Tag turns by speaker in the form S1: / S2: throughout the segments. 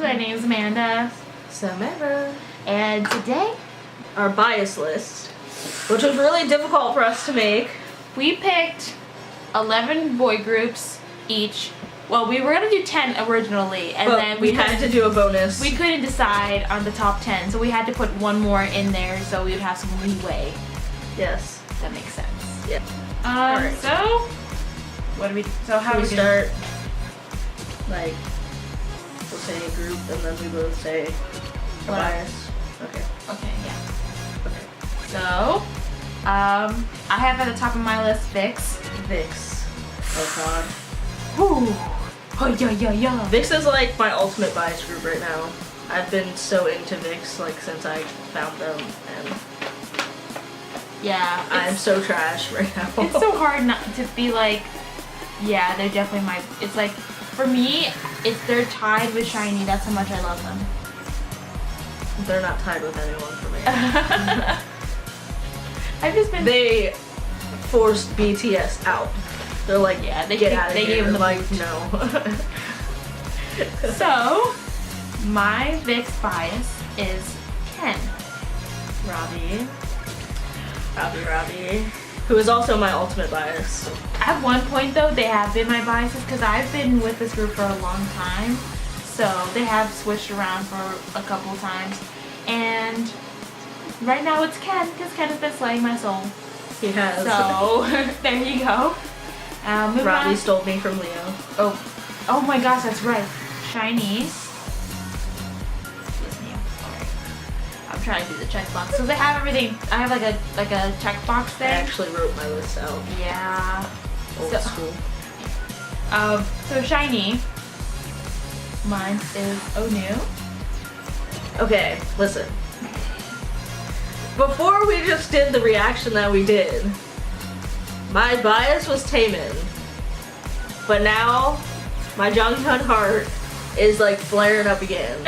S1: My name is Amanda.
S2: Samara.
S1: And today,
S2: our bias list, which was really difficult for us to make.
S1: We picked 11 boy groups each. Well, we were gonna do 10 originally, and then
S2: we had to do a bonus.
S1: We couldn't decide on the top 10, so we had to put one more in there so we would have some leeway.
S2: Yes.
S1: That makes sense.
S2: Yeah.
S1: Alright. So, what do we do? So how
S2: we
S1: we
S2: start? Like, we'll say a group, and then we both say a bias. Okay.
S1: Okay, yeah.
S2: Okay.
S1: So, I have at the top of my list Vix.
S2: Vix. Oh god.
S1: Whew. Oh yeah.
S2: Vix is like my ultimate bias group right now. I've been so into Vix like since I found them, and
S1: yeah,
S2: I'm so trash right now.
S1: It's so hard not to be like, yeah, they're definitely my. It's like for me, they're tied with Shiny. That's how much I love them.
S2: They're not tied with anyone for me.
S1: I've just been.
S2: They forced BTS out. They're like,
S1: yeah, they
S2: get out of
S1: here.
S2: They gave them the
S1: like,
S2: no.
S1: So, my Vix bias is Ken.
S2: Robbie, who is also my ultimate bias.
S1: At one point though, they have been my biases because I've been with this group for a long time. So they have switched around for a couple times. And right now it's Ken because Ken has been slaying my soul.
S2: He has.
S1: So, there you go.
S2: Robbie stole me from Leo.
S1: Oh my gosh, that's right. Shiny. I'm trying to do the checkbox. So they have everything. I have like a checkbox there.
S2: I actually wrote my list out.
S1: Yeah.
S2: Old school.
S1: So Shiny. Mine is Onu.
S2: Okay, listen. Before we just did the reaction that we did, my bias was Taemin, but now my Jonghyun heart is like flaring up again.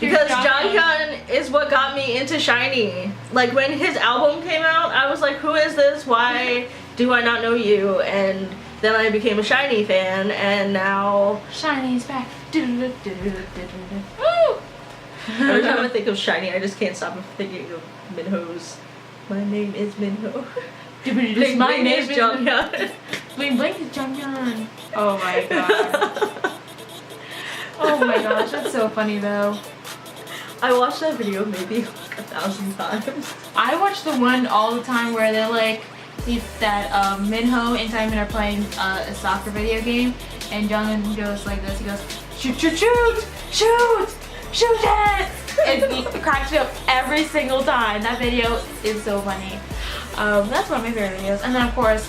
S2: Because Jonghyun is what got me into Shiny. Like when his album came out, I was like, who is this? Why do I not know you? And then I became a Shiny fan, and now
S1: Shiny's back.
S2: Every time I think of Shiny, I just can't stop thinking of Minho's. My name is Minho.
S1: My name is
S2: Jonghyun.
S1: Bling Bling is Jonghyun. Oh my god. Oh my gosh, that's so funny though.
S2: I watched that video maybe like 1,000 times.
S1: I watch the one all the time where they're like, that Minho and Taemin are playing a soccer video game, and Jonghyun goes like this. He goes, shoot, shoot, shoot, shoot, shoot it! And he cracks me up every single time. That video is so funny. That's one of my favorite videos. And then of course,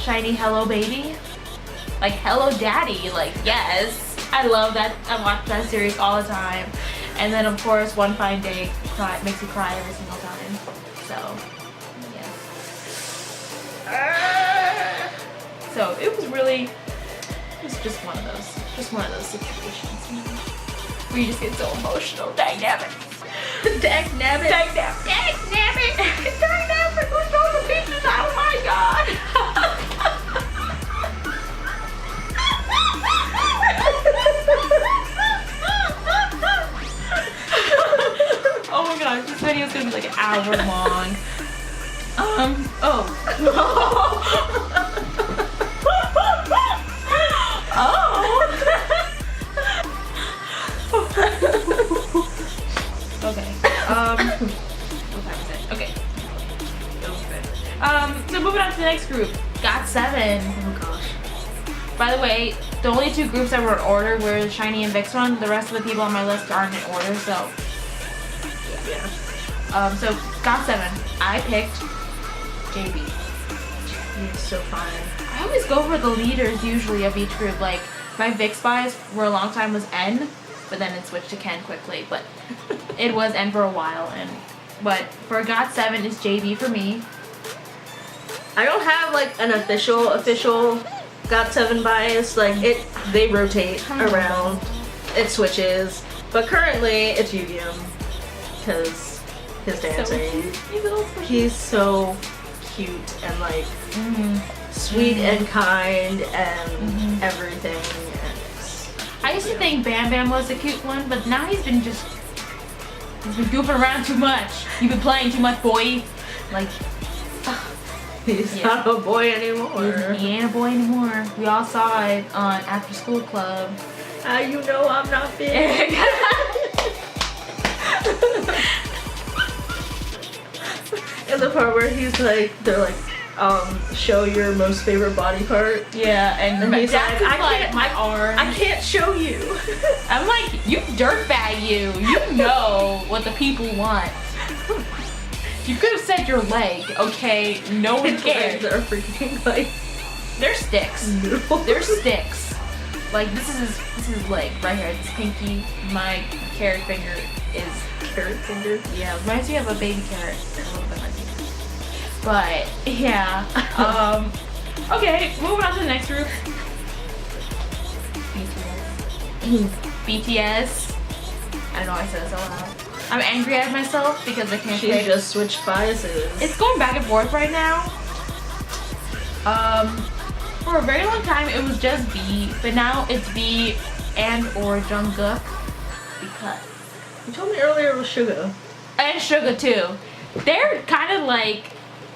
S1: Shiny Hello Baby, like Hello Daddy, like yes. I love that. I watch that series all the time. And then of course, One Fine Day makes you cry every single time. So, yeah. So it was just one of those situations, you know, where you just get so emotional. Dang nabbit.
S2: Dang nabbit.
S1: Dang nabbit. Dang nabbit. Dang nabbit. Who's going to pieces? Oh my god. Oh my gosh, this video is gonna be like an hour long. Oh. Okay. What time is it? Okay. So moving on to the next group. Got7.
S2: Oh gosh.
S1: By the way, the only two groups that were in order were Shiny and Vix one. The rest of the people on my list aren't in order, so
S2: yeah.
S1: So Got7. I picked JB.
S2: He's so fun.
S1: I always go for the leaders usually of each group. Like my Vix bias for a long time was N, but then it switched to Ken quickly. But it was N for a while, but for Got7 is JB for me.
S2: I don't have like an official Got7 bias. Like they rotate around. It switches. But currently it's Yu-Gi-Oh! Because his dancing. He's so cute and like sweet and kind and everything. And
S1: I used to think Bam Bam was a cute one, but now he's been goofing around too much. You've been playing too much, boy. Like,
S2: he's not a boy anymore.
S1: He ain't a boy anymore. We all saw it on After School Club.
S2: You know I'm not big. And the part where he's like, they're like, show your most favorite body part.
S1: Yeah, and
S2: he's like,
S1: my arm.
S2: I can't show you.
S1: I'm like, you dirtbag you. You know what the people want. You could have said your leg, okay? No one cares.
S2: They're freaking like,
S1: they're sticks.
S2: No.
S1: They're sticks. Like this is his leg right here. This pinky. My carrot finger is
S2: carrot finger.
S1: Yeah, reminds me of a baby carrot. A little bit like that. But yeah. Okay, moving on to the next group. BTS. I don't know why I said it so loud. I'm angry at myself because I can't
S2: She
S1: pick.
S2: just switched biases.
S1: It's going back and forth right now. For a very long time it was just B, but now it's B and or Jungkook because
S2: You told me earlier it was Suga.
S1: and Suga too. They're kind of like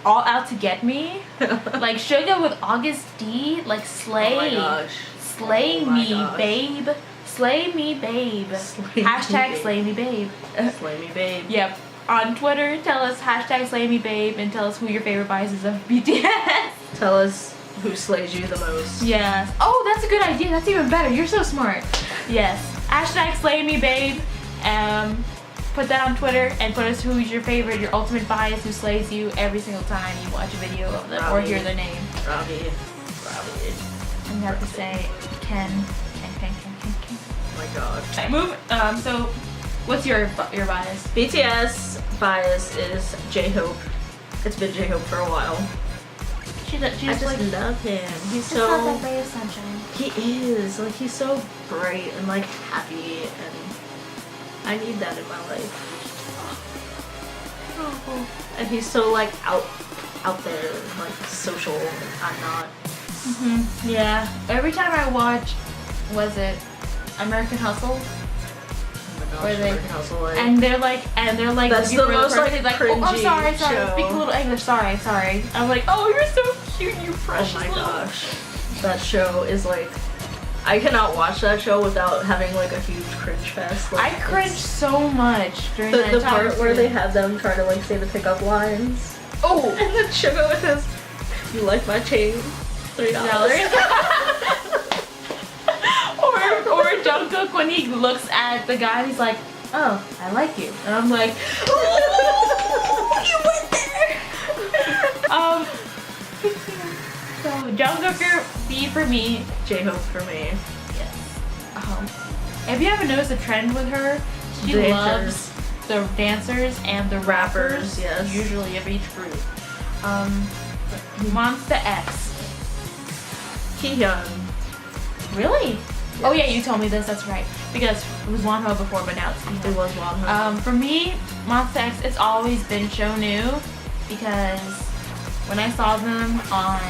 S1: all out to get me. Like Suga with August D, like slay.
S2: Oh my gosh.
S1: Slay
S2: Oh my
S1: me,
S2: gosh.
S1: babe. Slay me, babe.
S2: Slay
S1: Hashtag
S2: me,
S1: slay me, babe.
S2: Slay me, babe.
S1: Yep. On Twitter, tell us hashtag slay me, babe, and tell us who your favorite biases of BTS.
S2: Tell us who slays you the most.
S1: Yes. Oh, that's a good idea. That's even better. You're so smart. Yes. Hashtag slay me, babe. Put that on Twitter and put us who's your favorite, your ultimate bias, who slays you every single time you watch a video of them or hear their name.
S2: Robbie.
S1: And you have to say Ken.
S2: Oh my god.
S1: Okay, move. So, what's your bias?
S2: BTS bias is J-Hope. It's been J-Hope for a while.
S1: She's
S2: I just
S1: like,
S2: love him. He's
S1: just got that
S2: so
S1: ray of sunshine.
S2: he is like he's so bright and like happy, and I need that in my life.
S1: Oh.
S2: And he's so like out there, and, like social, and I'm not.
S1: Yeah. Every time I watch, was it American Hustle?
S2: Oh my gosh,
S1: Where they-
S2: American Hustle, like,
S1: And they're like
S2: That's
S1: looking
S2: the
S1: for
S2: most,
S1: person.
S2: like,
S1: Oh, I'm
S2: cringy
S1: sorry,
S2: show.
S1: speak a little English, sorry. I'm like, oh, you're so cute, you precious
S2: oh my
S1: little-
S2: gosh, that show is like, I cannot watch that show without having like a huge cringe fest. Like,
S1: I cringed so much during that
S2: the
S1: entire
S2: part where they
S1: season.
S2: have them try to like say the pickup lines.
S1: Oh!
S2: And then Suga with his, you like my chain? $3.
S1: or Jungkook when he looks at the guy and he's like, oh, I like you. And I'm like, oh, you went there! So Jungkook B for me.
S2: J-Hope for me.
S1: Yes. Have you ever noticed a trend with her? She
S2: Dancers.
S1: loves the dancers and the rappers.
S2: Yes.
S1: Usually of each group. Monster X.
S2: Kihyun.
S1: Really? Oh yeah, you told me this. That's right. Because it was Wonho before, but now it's Kihyun.
S2: It was Wonho.
S1: For me, Monster X, it's always been Shonu because when I saw them on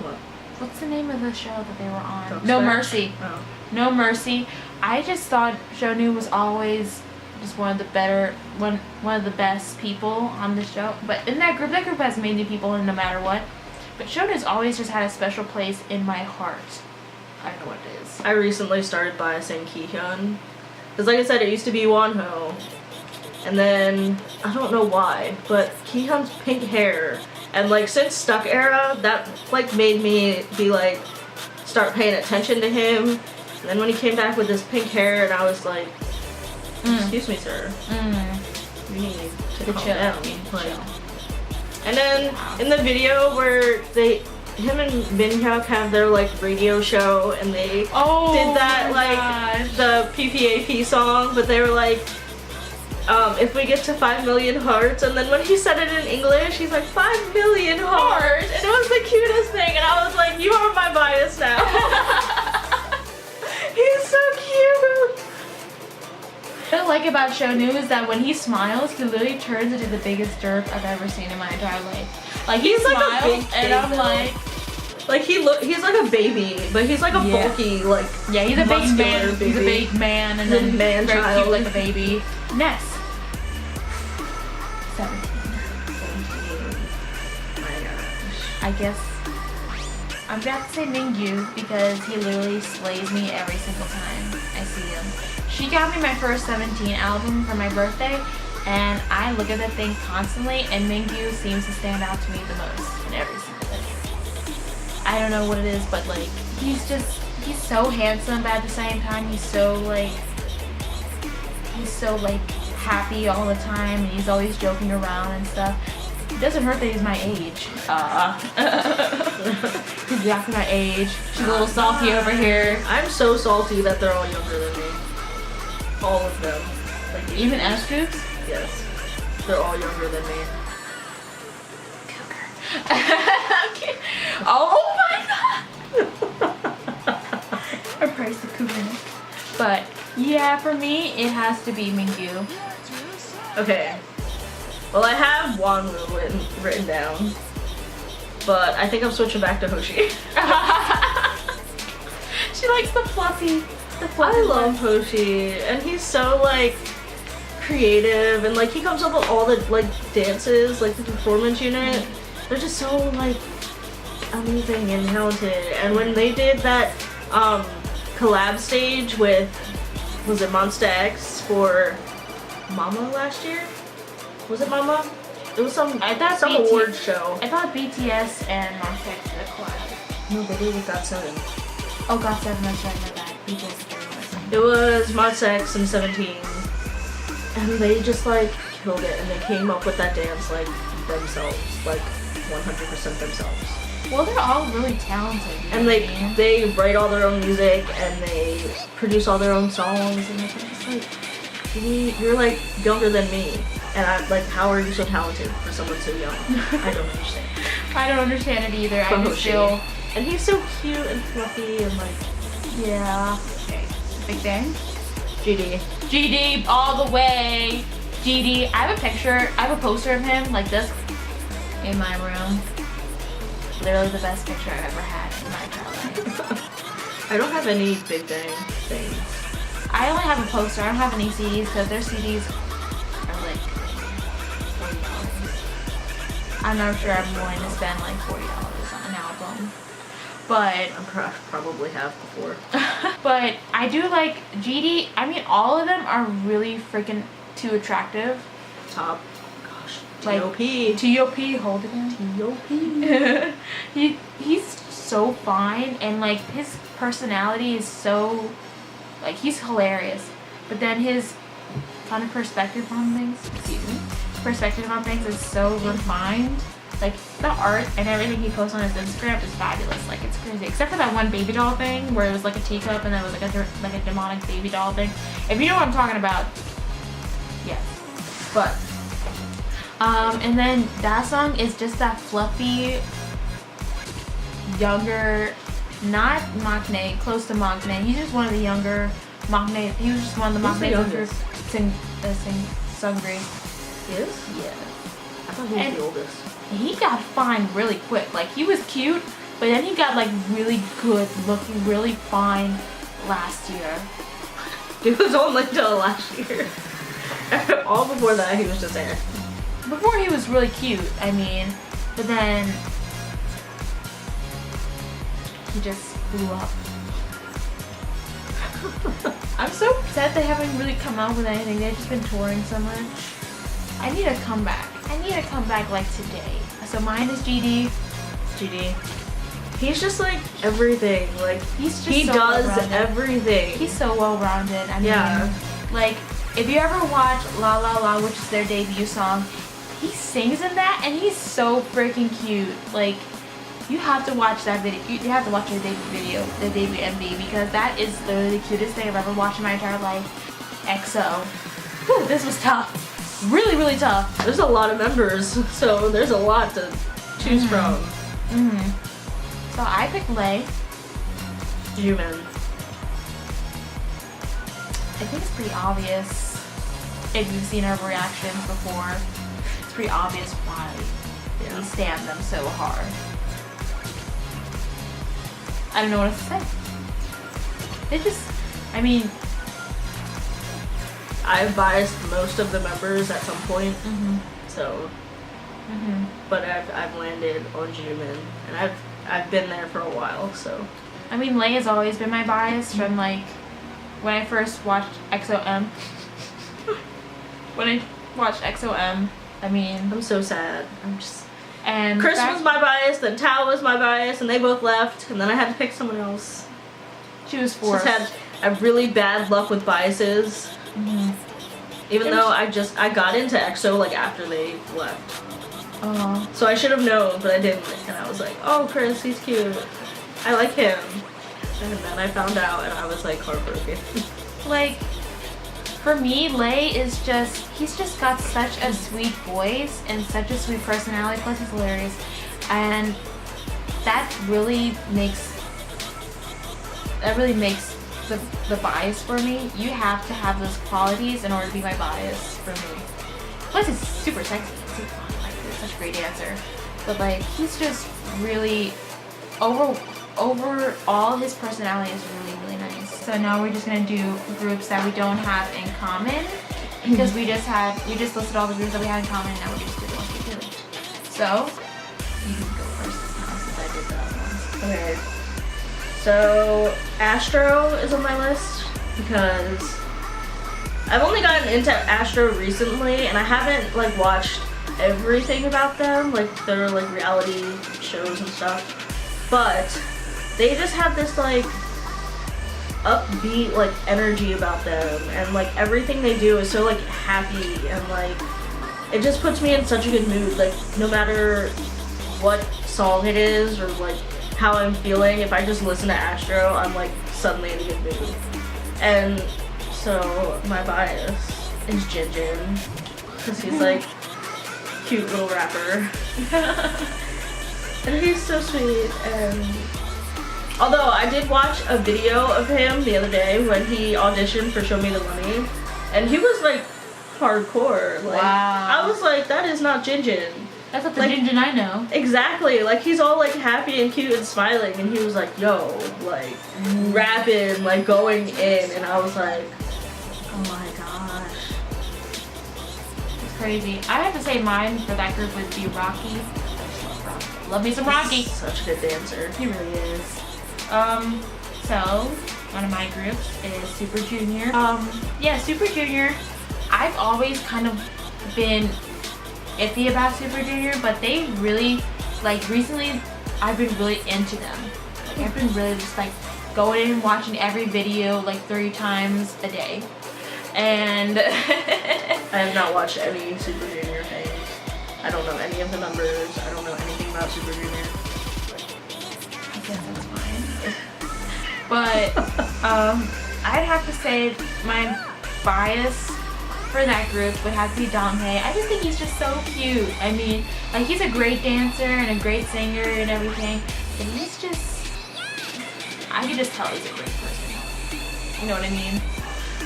S2: What?
S1: what's the name of the show that they were on?
S2: Don't
S1: No
S2: Start?
S1: Mercy.
S2: Oh.
S1: No Mercy. I just thought Shonu was always just one of the best people on the show. But in that group has many people no matter what. But Shonu's always just had a special place in my heart. I don't know what it is.
S2: I recently started biasing Kihyun. Because like I said, it used to be Wonho. And then, I don't know why, but Kihyun's pink hair. And like since Stuck Era, that like made me be like, start paying attention to him. And then when he came back with his pink hair, and I was like, excuse me, sir. You need to calm
S1: chill.
S2: down.
S1: You need to
S2: Like,
S1: chill.
S2: and then in the video where him and Minhyuk have their like radio show, and they did that like the PPAP song, but they were like, if we get to 5 million hearts, and then when he said it in English, he's like 5 million hearts, and it was the cutest thing, and I was like, you are my bias now. He's so cute.
S1: What I like about Shonu is that when he smiles, he literally turns into the biggest derp I've ever seen in my entire life. Like he
S2: He's like a
S1: smiles,
S2: big
S1: and
S2: kid,
S1: I'm
S2: though.
S1: like,
S2: Like he's like a baby, but he's like a bulky, like
S1: yeah, he's a big
S2: muscular
S1: man.
S2: baby.
S1: He's a big man, and
S2: He's a
S1: then
S2: man
S1: very
S2: child.
S1: cute like a baby. Ness. 17.
S2: 17. My gosh.
S1: I guess I'm gonna have to say Mingyu because he literally slays me every single time I see him. She got me my first 17 album for my birthday, and I look at that thing constantly, and Mingyu seems to stand out to me the most in every single video. I don't know what it is, but like he's so handsome, but at the same time he's so happy all the time, and he's always joking around and stuff. It doesn't hurt that he's my age. He's exactly my age. She's a little salty over here.
S2: I'm so salty that they're all younger than me. All of them. Like
S1: Even Ahlströms?
S2: Yes. They're all younger than me.
S1: Okay. Oh my god! I praise the cougar. But yeah, for me, it has to be Mingyu.
S2: Okay. Well, I have Wanwu written down, but I think I'm switching back to Hoshi.
S1: She likes the fluffy.
S2: I love Hoshi, and he's so like creative, and like he comes up with all the like dances, like the performance unit. They're just so like amazing and talented. And when they did that collab stage with, was it Monsta X for Mama last year? Was it Mama? It was some award show.
S1: I thought BTS and Monsta X did a collab.
S2: No, they did with GOT7.
S1: Oh, GOT7, that's right, my bad. BTS is very nice.
S2: It was Monsta X and 17. And they just like killed it, and they came up with that dance like themselves, like 100% themselves.
S1: Well, they're all really talented.
S2: And they write all their own music, and they produce all their own songs, and it's like, you're like younger than me, and I'm like, how are you so talented for someone so young? I don't understand.
S1: I don't understand it either.
S2: From
S1: I just feel.
S2: And he's so cute and fluffy and like,
S1: Yeah. Okay. Big Bang.
S2: GD.
S1: GD all the way. GD. I have a picture. I have a poster of him like this in my room. Literally the best picture I've ever had in my entire life.
S2: I don't have any Big Bang things.
S1: I only have a poster. I don't have any CDs because their CDs are like $40. I'm not sure I'm willing to spend like $40 on an album. But
S2: I probably have before.
S1: but I do like GD. I mean, all of them are really freaking too attractive.
S2: Top. Gosh.
S1: Like,
S2: T.O.P.
S1: T.O.P. Hold it down.
S2: T.O.P.
S1: He's so fine, and like his personality is so, like, he's hilarious. But then his kind of perspective on things, is so refined. Like, the art and everything he posts on his Instagram is fabulous. Like, it's crazy. Except for that one baby doll thing where it was like a teacup and then it was like a demonic baby doll thing. If you know what I'm talking about, yes. But, and then that song is just that fluffy, younger, not Maknae, close to Maknae. He's just one of the younger Maknae. He was just one of the Maknae who sing Sungri.
S2: He is?
S1: Yeah.
S2: I thought he was the oldest.
S1: He got fine really quick. Like, he was cute, but then he got like really good looking, really fine last year.
S2: It was only till last year. All before that, he was just there.
S1: Before he was really cute, I mean, but then he just blew up. I'm so upset they haven't really come out with anything. They've just been touring so much. I need to come back. I need to come back like today. So mine is GD.
S2: GD. He's just like everything. Like,
S1: He
S2: does everything.
S1: He's so well-rounded. I mean,
S2: Yeah.
S1: like, if you ever watch La La La, which is their debut song, he sings in that, and he's so freaking cute. Like, you have to watch that video. You have to watch their debut video, their debut MV, because that is literally the cutest thing I've ever watched in my entire life. EXO. Whew, this was tough. Really, really tough.
S2: There's a lot of members, so there's a lot to choose from.
S1: So I picked Lay.
S2: Jimin.
S1: I think it's pretty obvious. If you've seen our reactions before, it's pretty obvious why we stand them so hard. I don't know what else to say. They just, I mean,
S2: I've biased most of the members at some point, so. But I've landed on Jimin, and I've been there for a while, so.
S1: I mean, Lay has always been my bias from like when I first watched XOM. When I watched XOM, I mean,
S2: I'm so sad. I'm just.
S1: And
S2: Chris was my bias, then Tao was my bias, and they both left, and then I had to pick someone else.
S1: She was forced.
S2: Just had a really bad luck with biases. Even though I got into EXO like after they left. So I should have known, but I didn't. And I was like, oh, Chris, he's cute. I like him. And then I found out, and I was like heartbroken.
S1: Like, for me, Lay is he's just got such a sweet voice and such a sweet personality, plus he's hilarious. And that really makes the bias for me. You have to have those qualities in order to be my bias for me. Plus he's super sexy. He's fun. Like, he's such a great dancer. But like, he's just really overall his personality is really, really nice. So now we're just gonna do groups that we don't have in common, because we just listed all the groups that we had in common, and now we just did the ones we didn't. So you can go first this time since I did that one.
S2: Okay. So Astro is on my list because I've only gotten into Astro recently, and I haven't like watched everything about them, like their like reality shows and stuff. But they just have this like upbeat like energy about them, and like everything they do is so like happy, and like it just puts me in such a good mood. Like no matter what song it is or like how I'm feeling, if I just listen to Astro, I'm like suddenly in a good mood. And so my bias is Jin Jin, because he's like cute little rapper. And he's so sweet. And although I did watch a video of him the other day when he auditioned for Show Me the Money, and he was like hardcore. Like,
S1: wow.
S2: I was like, that is not Jin Jin.
S1: That's not the
S2: like,
S1: Jin Jin I know.
S2: Exactly. Like he's all like happy and cute and smiling, and he was like, yo, like rapping, like going in, and I was like, oh my gosh.
S1: It's crazy. I have to say mine for that group would be Rocky. Love me some Rocky.
S2: He's such a good dancer.
S1: He really is. So one of my groups is Super Junior. Yeah, Super Junior. I've always kind of been iffy about Super Junior, but they really, like recently, I've been really into them. Like I've been really just like going in and watching every video like 3 times a day. And
S2: I have not watched any Super Junior things. I don't know any of the members. I don't know anything about Super Junior.
S1: I guess that's fine. But I'd have to say my bias for that group would have to be Donghae. I just think he's just so cute. I mean, like he's a great dancer and a great singer and everything, but he's just, I could just tell he's a great person. You know what I mean?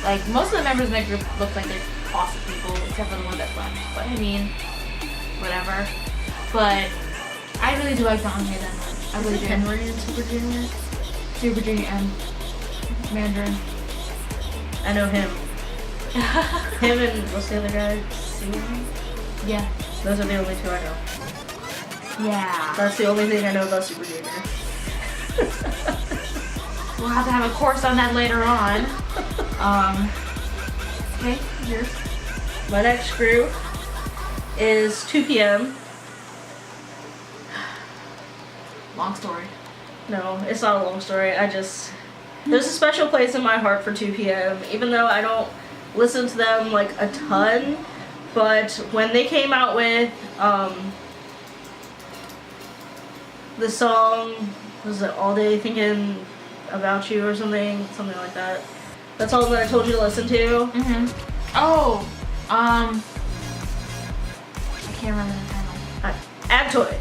S1: Like most of the members in that group look like they're awesome people, except for the one that's left. But I mean, whatever. But I really do like Donghae that much. I really do.
S2: Henry and Super Junior?
S1: Super Junior and Mandarin.
S2: I know him. Him and what's the other guy? Siwon?
S1: Yeah.
S2: Those are the only 2 I know.
S1: Yeah.
S2: That's the only thing I know about Super Junior.
S1: We'll have to have a course on that later on. Okay, yours.
S2: My next group is 2 PM.
S1: Long story.
S2: No, it's not a long story. There's a special place in my heart for 2 PM, even though I don't listen to them like a ton. But when they came out with the song, was it All Day Thinking About You or something like that. That song that I told you to listen to.
S1: Oh, I can't remember the title.
S2: Abtoy.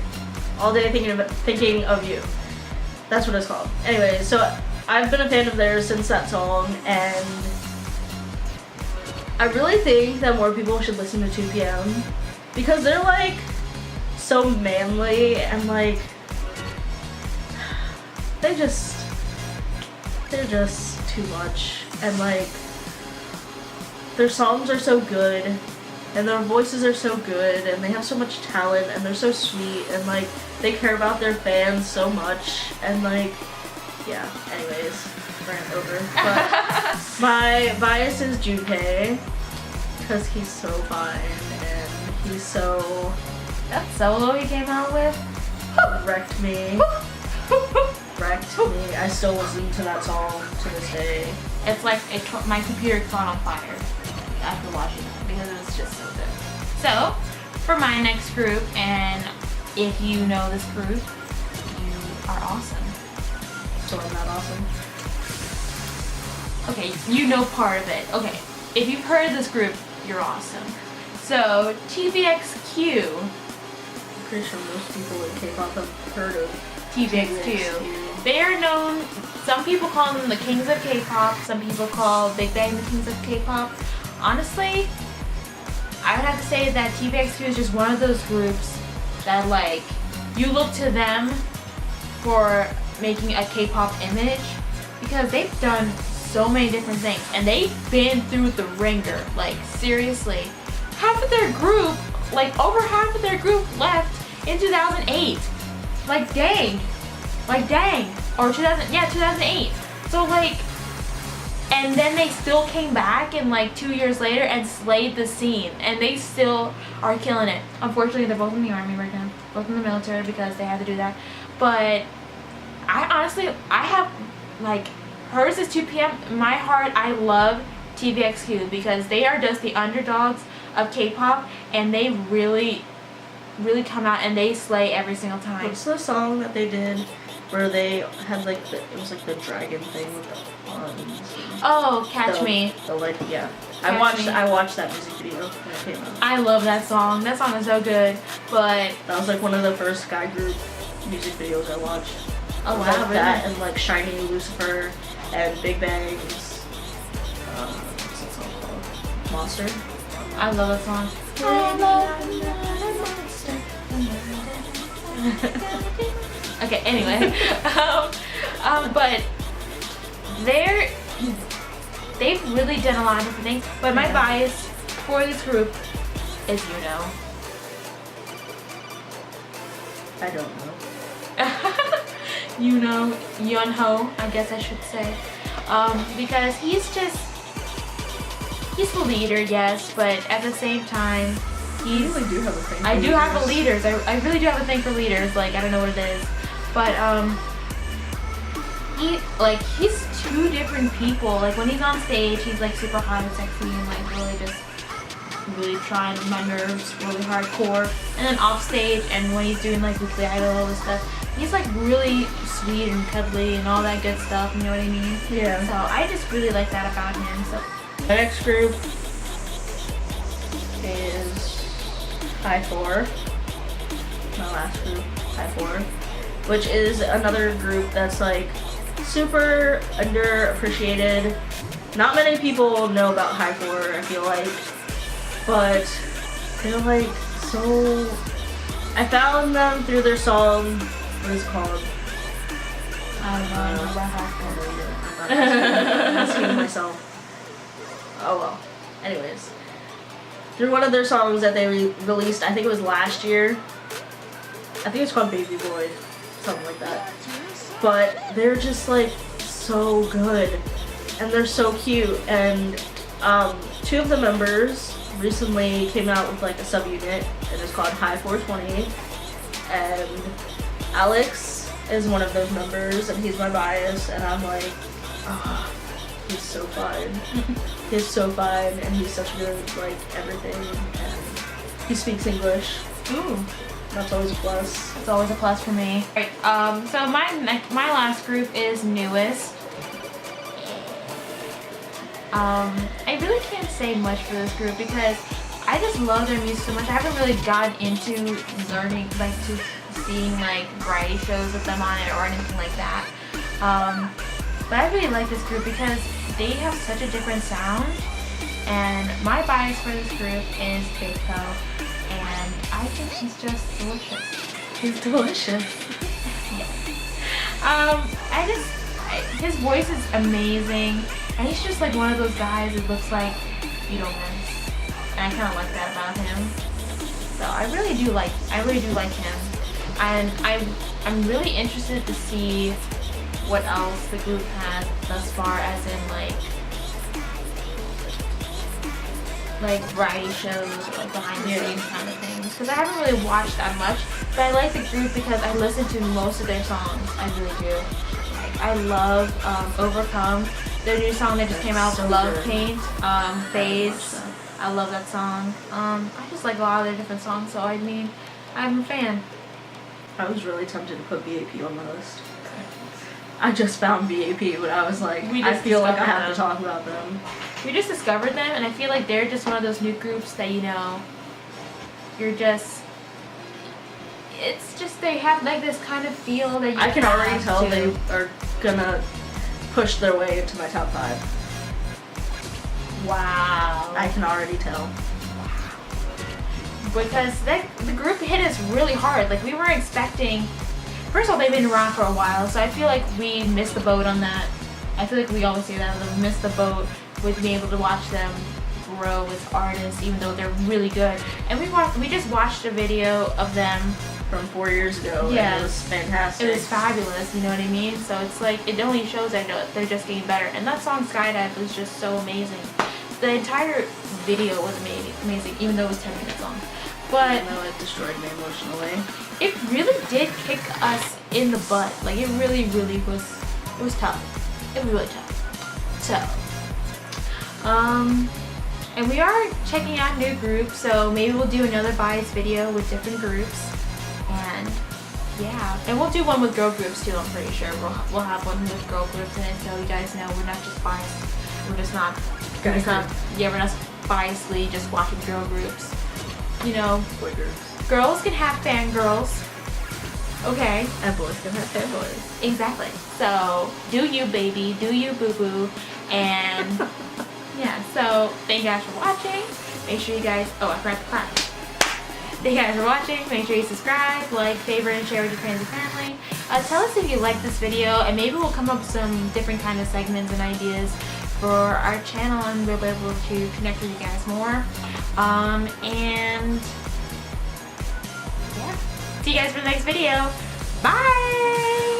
S2: All Day Thinking of You. That's what it's called. Anyway, so I've been a fan of theirs since that song, and I really think that more people should listen to 2 PM because they're like so manly and like they just they're just too much, and like their songs are so good, and their voices are so good, and they have so much talent, and they're so sweet, and like they care about their fans so much, and like yeah. Anyways, rant over. But my bias is Junpei because he's so fine and he's so.
S1: That solo he came out with
S2: wrecked me. Wrecked me. I still listen to that song to this day.
S1: It's like my computer caught on fire after watching it because it was just so good. So, for my next group, and if you know this group, you are awesome.
S2: So I'm not awesome.
S1: Okay, you know part of it. Okay, if you've heard of this group, you're awesome. So, TVXQ.
S2: I'm pretty sure most people in K-pop have heard of
S1: TVXQ. They are known, some people call them the kings of K-pop, some people call Big Bang the kings of K-pop. Honestly, I would have to say that TVXQ is just one of those groups that like, you look to them for making a K-pop image because they've done so many different things and they've been through the ringer, like seriously. Half of their group, like over half of their group left in 2008. Like dang. Or 2008. So like, and then they still came back and like 2 years later and slayed the scene and they still are killing it. Unfortunately, they're both in the army right now, both in the military because they had to do that. But I have like, hers is 2 p.m. In my heart, I love TVXQ because they are just the underdogs of K-pop and they really come out and they slay every single time.
S2: What's the song that they did where they had like it was like the dragon thing with the arms?
S1: Oh, Catch Me.
S2: Yeah. I watched that music video when it came out.
S1: I love that song. That song is so good. But
S2: that was like one of the first guy group music videos I watched.
S1: Oh wow,
S2: like
S1: really?
S2: That and like Shiny Lucifer and Big Bang's what's that song called? Monster.
S1: I love that song. Okay, anyway. But they've really done a lot of different things. But my bias for this group is
S2: I don't know.
S1: Yunho, I guess I should say. Because he's the leader, yes, but at the same time,
S2: I really do have a thing for
S1: I do have a leaders. I really do have a thing for leaders. Like, I don't know what it is. But, he's two different people. Like, when he's on stage, he's, like, super hot and sexy and, like, really trying my nerves really hardcore. And then off stage, and when he's doing, like, Weekly Idol and all this stuff, he's, like, really sweet and cuddly and all that good stuff, you know what I mean?
S2: Yeah.
S1: So, I just really like that about him, so.
S2: My next group is Hi4. My last group, Hi4, which is another group that's like super underappreciated. Not many people know about Hi4, I feel like, but they're like so. I found them through their song. What is it called?
S1: I don't know about Hi4.
S2: I'm asking myself. Oh well. Anyways, through one of their songs that they released, I think it was last year. I think it's called Baby Boy, something like that. But they're just like so good, and they're so cute. And two of the members recently came out with like a subunit, and it's called Hi420. And Alex is one of those members, and he's my bias, and I'm like, ah. He's so fine. He's so fine, and he's such good, like, everything, and he speaks English.
S1: Ooh.
S2: That's always a plus.
S1: It's always a plus for me. Alright, so my last group is Newest. I really can't say much for this group because I just love their music so much. I haven't really gotten into learning, like, to seeing, like, variety shows with them on it or anything like that. But I really like this group because they have such a different sound, and my bias for this group is Keiko, and I think he's just delicious.
S2: He's delicious.
S1: Yes. his voice is amazing, and he's just like one of those guys that looks like you don't miss, and I kind of like that about him. So I really do like him, and I'm really interested to see what else the group has thus far, as in like variety shows or like behind the scenes kind of things. Because I haven't really watched that much, but I like the group because I listen to most of their songs. I really do. Like, I love Overcome, their new song that just came out,
S2: So
S1: Love
S2: good.
S1: Paint, Phase. I love that song. I just like a lot of their different songs, so I mean, I'm a fan.
S2: I was really tempted to put BAP on my list. I just found BAP, but I was like, I feel like I have to talk about them.
S1: We just discovered them, and I feel like they're just one of those new groups that, you know, it's just they have like this kind of feel that you
S2: I can already
S1: have
S2: tell
S1: to-
S2: they are gonna push their way into my top 5.
S1: Wow.
S2: I can already tell.
S1: Because the group hit us really hard. Like, we weren't expecting. First of all, they've been around for a while, so I feel like we missed the boat on that. I feel like we always say that we missed the boat with being able to watch them grow as artists, even though they're really good. And we just watched a video of them
S2: From 4 years ago,
S1: Yeah.
S2: and it was fantastic.
S1: It was fabulous, you know what I mean? So it's like, it only shows that they're just getting better. And that song, Skydive, was just so amazing. The entire video was amazing, even though it was 10 minutes long. But
S2: Even though it destroyed me emotionally.
S1: it really did kick us in the butt. Like, it really, really was, it was tough. It was really tough. So, and we are checking out new groups, so maybe we'll do another bias video with different groups. And yeah, and we'll do one with girl groups too. I'm pretty sure we'll have one with girl groups in it, so you guys know we're not just biased. We're not biasedly just watching girl groups. You know,
S2: Boy groups.
S1: girls can have fangirls. Okay,
S2: And boys can have fanboys.
S1: exactly. So do you, baby? Do you, boo boo? And yeah. So thank you guys for watching. Make sure you guys. Oh, I forgot to clap. Thank you guys for watching. Make sure you subscribe, like, favorite, and share with your friends and family. Tell us if you like this video, and maybe we'll come up with some different kind of segments and ideas for our channel, and we'll be able to connect with you guys more. And yeah, see you guys for the next video. Bye!